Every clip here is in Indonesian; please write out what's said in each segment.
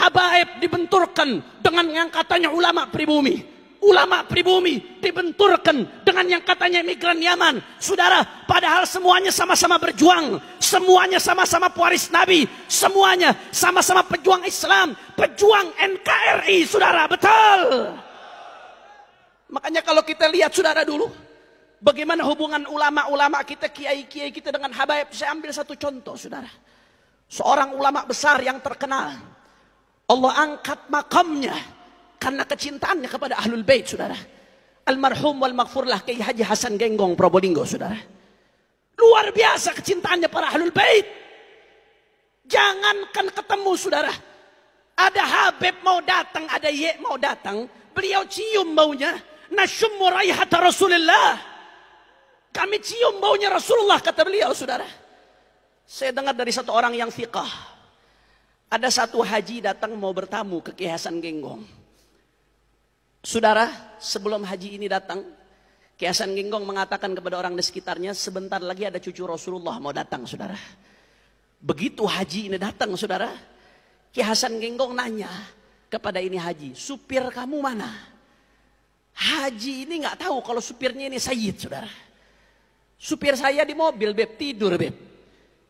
habaib dibenturkan dengan yang katanya ulama pribumi. Ulama pribumi dibenturkan dengan yang katanya migran Yaman. Saudara, padahal semuanya sama-sama berjuang. Semuanya sama-sama pewaris Nabi. Semuanya sama-sama pejuang Islam. Pejuang NKRI, saudara, betul. Makanya kalau kita lihat, saudara, dulu bagaimana hubungan ulama-ulama kita, kiai-kiai kita dengan habaib. Saya ambil satu contoh, saudara. Seorang ulama besar yang terkenal, Allah angkat makamnya karena kecintaannya kepada Ahlul Bait, saudara. Almarhum wal maghfurlah Kiai Haji Hasan Genggong Probolinggo, saudara. Luar biasa kecintaannya para Ahlul Bait. Jangankan ketemu, saudara. Ada Habib mau datang, ada Ye mau datang, beliau cium baunya. Nasyummu raihata Rasulullah. Kami cium baunya Rasulullah, kata beliau, saudara. Saya dengar dari satu orang yang thiqah. Ada satu haji datang mau bertamu ke Kiai Hasan Genggong. Saudara, sebelum haji ini datang, Kiai Hasan Genggong mengatakan kepada orang di sekitarnya, sebentar lagi ada cucu Rasulullah mau datang, saudara. Begitu haji ini datang, saudara, Kiai Hasan Genggong nanya kepada ini haji, supir kamu mana? Haji ini nggak tahu kalau supirnya ini Sayyid, saudara. Supir saya di mobil, beb, tidur, beb.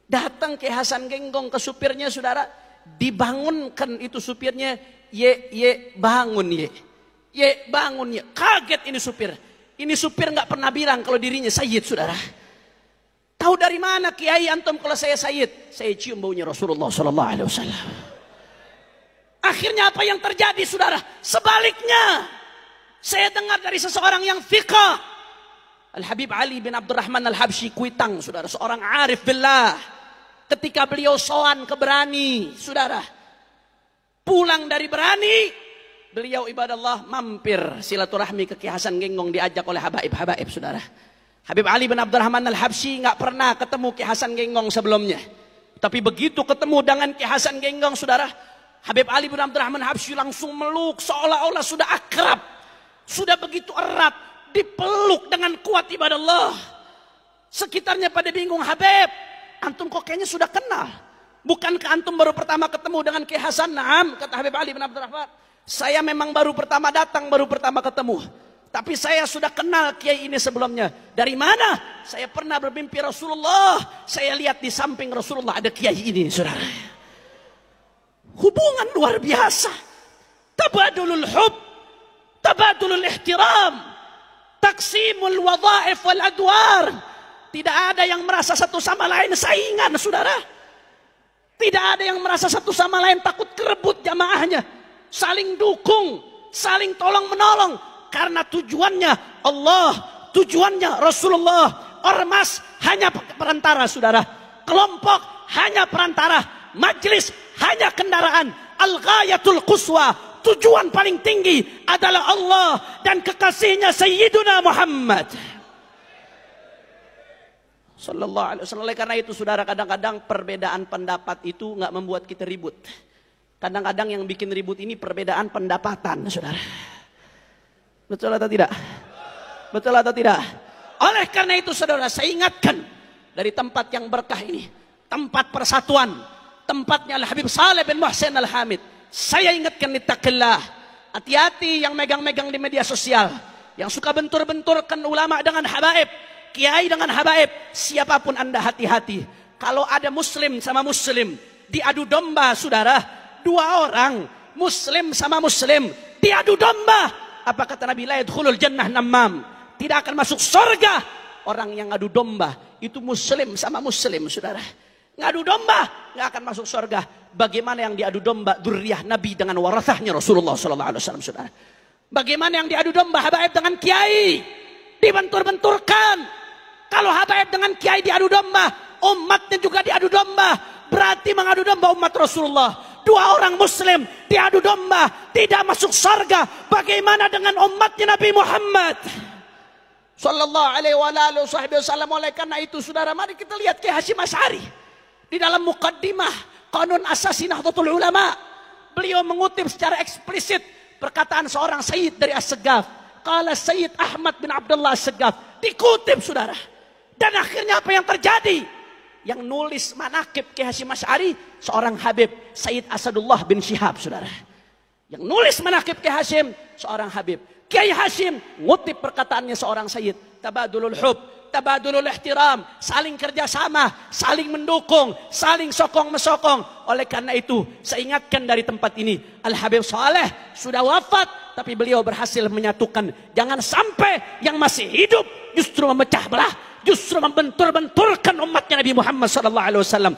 Datang Kiai Hasan Genggong ke supirnya, saudara, dibangunkan itu supirnya, ye bangun, ye bangun, ye. Kaget ini supir. Ini supir nggak pernah bilang kalau dirinya Sayyid, saudara. Tahu dari mana Kiai antum kalau saya Sayyid? Saya cium baunya Rasulullah Sallallahu Alaihi Wasallam. Akhirnya apa yang terjadi, saudara? Sebaliknya, saya dengar dari seseorang yang thiqah, Al Habib Ali bin Abdurrahman Al Habsyi Kuitang, saudara, seorang arif billah. Ketika beliau sowan ke Berani, saudara, pulang dari Berani, beliau ibadallah mampir silaturahmi ke Kiai Hasan Genggong, diajak oleh habaib-habaib, saudara. Habib Ali bin Abdurrahman Al-Habsyi nggak pernah ketemu Kiai Hasan Genggong sebelumnya. Tapi begitu ketemu dengan Kiai Hasan Genggong, saudara, Habib Ali bin Abdurrahman Al-Habsyi langsung meluk seolah-olah sudah akrab. Sudah begitu erat, dipeluk dengan kuat, ibadallah. Sekitarnya pada bingung, Habib, antum kok kayaknya sudah kenal. Bukankah antum baru pertama ketemu dengan Kiai Hasan? Naam, kata Habib Ali bin Abdurrahman. Saya memang baru pertama datang, baru pertama ketemu. Tapi saya sudah kenal Kiai ini sebelumnya. Dari mana? Saya pernah bermimpi Rasulullah. Saya lihat di samping Rasulullah ada Kiai ini, saudara. Hubungan luar biasa. Tabadulul hub, tabadulul ihtiram, taksimul wadhaif wal adwar. Tidak ada yang merasa satu sama lain saingan, saudara. Tidak ada yang merasa satu sama lain takut kerebut jamaahnya. Saling dukung, saling tolong menolong, karena tujuannya Allah, tujuannya Rasulullah. Ormas hanya perantara, saudara. Kelompok hanya perantara. Majlis hanya kendaraan. Al-ghayatul quswa, tujuan paling tinggi adalah Allah dan kekasihnya Sayyiduna Muhammad Sallallahu Alaihi Wasallam. Oleh karena itu, saudara, kadang-kadang perbedaan pendapat itu nggak membuat kita ribut. Kadang-kadang yang bikin ribut ini perbedaan pendapatan, saudara. Betul atau tidak? Betul atau tidak? Oleh karena itu, saudara, saya ingatkan dari tempat yang berkah ini, tempat persatuan, tempatnya Al-Habib Saleh bin Muhsin Al-Hamid. Saya ingatkan, ittaqillah. Hati-hati yang megang-megang di media sosial, yang suka bentur-benturkan ulama dengan habaib, kiai dengan habaib. Siapapun Anda, hati-hati. Kalau ada muslim sama muslim diadu domba, saudara, dua orang muslim sama muslim diadu domba, apa kata Nabi? La yadkhulul jannah namam. Tidak akan masuk surga orang yang ngadu domba. Itu muslim sama muslim, saudara. Ngadu domba nggak akan masuk surga. Bagaimana yang diadu domba dzurriyyah Nabi dengan warathahnya Rasulullah Sallallahu Alaihi Wasallam, saudara? Bagaimana yang diadu domba habaib dengan kiai? Dibentur-benturkan. Kalau habaib dengan kiai diadu domba, umatnya juga diadu domba. Berarti mengadu domba umat Rasulullah. Dua orang muslim diadu domba, tidak masuk surga. Bagaimana dengan umatnya Nabi Muhammad Sallallahu Alaihi Wasallam? Oleh karena itu, saudara, mari kita lihat Kiai Hasyim Asy'ari di dalam muqaddimah Qanun Asasi Nahdlatul Ulama. Beliau mengutip secara eksplisit perkataan seorang Sayyid dari As-Saggaf. Qala Sayyid Ahmad bin Abdullah As-Saggaf. Dikutip, saudara. Dan akhirnya apa yang terjadi? yang nulis manaqib Kiai Hasyim Asy'ari seorang Habib Sayyid Asadullah bin Syihab, saudara. Yang nulis manaqib Kiai Hasyim seorang Habib. Kiai Hasyim ngutip perkataannya seorang Sayyid, tabadulul hub, tabadulul ihtiram, saling kerjasama, saling mendukung, saling sokong mesokong. Oleh karena itu, saya ingatkan dari tempat ini, Al Habib Saleh sudah wafat, tapi beliau berhasil menyatukan. Jangan sampai yang masih hidup justru memecah belah, justru membentur-benturkan umatnya Nabi Muhammad SAW.